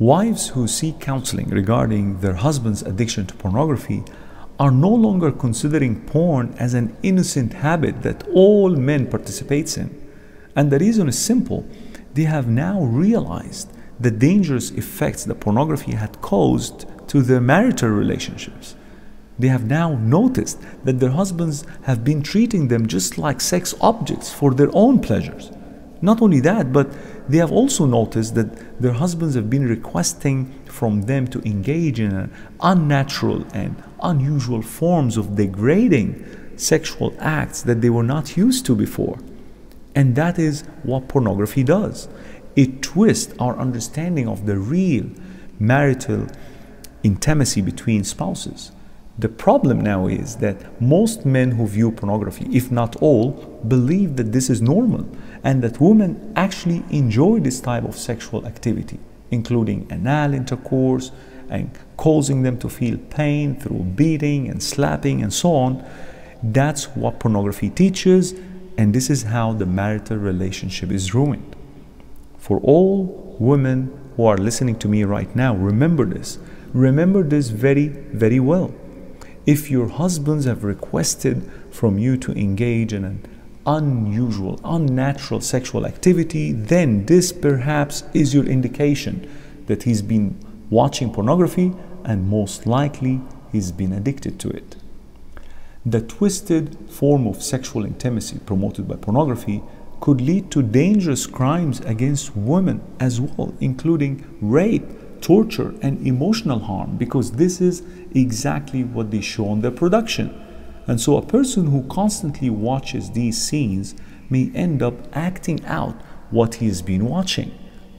Wives who seek counseling regarding their husband's addiction to pornography are no longer considering porn as an innocent habit that all men participate in. And the reason is simple. They have now realized the dangerous effects that pornography had caused to their marital relationships. They have now noticed that their husbands have been treating them just like sex objects for their own pleasures. Not only that, but they have also noticed that their husbands have been requesting from them to engage in unnatural and unusual forms of degrading sexual acts that they were not used to before. And that is what pornography does. It twists our understanding of the real marital intimacy between spouses. The problem now is that most men who view pornography, if not all, believe that this is normal and that women actually enjoy this type of sexual activity, including anal intercourse and causing them to feel pain through beating and slapping and so on. That's what pornography teaches, and this is how the marital relationship is ruined. For all women who are listening to me right now, remember this. Remember this very, very well. If your husbands have requested from you to engage in an unusual, unnatural sexual activity, then this perhaps is your indication that he's been watching pornography and most likely he's been addicted to it. The twisted form of sexual intimacy promoted by pornography could lead to dangerous crimes against women as well, including rape, torture, and emotional harm, because this is exactly what they show on their production. And so a person who constantly watches these scenes may end up acting out what he has been watching,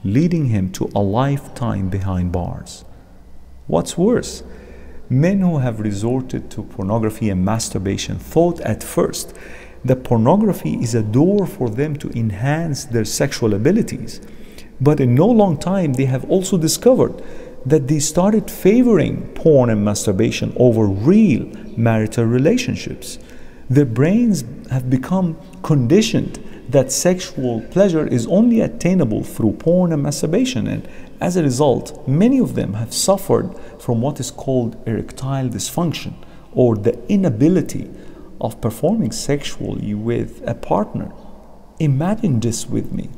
leading him to a lifetime behind bars. What's worse, men who have resorted to pornography and masturbation thought at first that pornography is a door for them to enhance their sexual abilities. But in no long time, they have also discovered that they started favoring porn and masturbation over real marital relationships. Their brains have become conditioned that sexual pleasure is only attainable through porn and masturbation, and as a result, many of them have suffered from what is called erectile dysfunction, or the inability of performing sexually with a partner. Imagine this with me.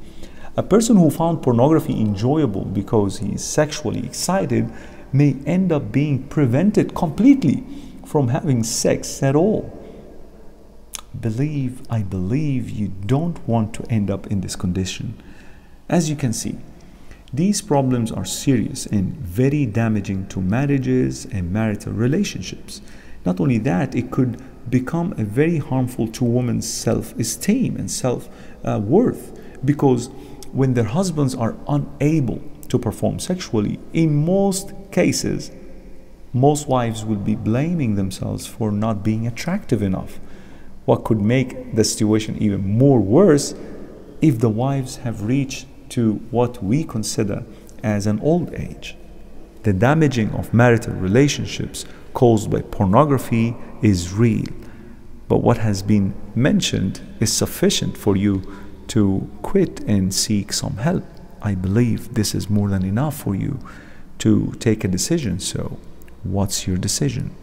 A person who found pornography enjoyable because he is sexually excited may end up being prevented completely from having sex at all. I believe you don't want to end up in this condition. As you can see, these problems are serious and very damaging to marriages and marital relationships. Not only that, it could become very harmful to women's self-esteem and self-worth, because when their husbands are unable to perform sexually, in most cases, most wives will be blaming themselves for not being attractive enough. What could make the situation even more worse if the wives have reached to what we consider as an old age. The damaging of marital relationships caused by pornography is real, but what has been mentioned is sufficient for you to quit and seek some help. I believe this is more than enough for you to take a decision. So, what's your decision?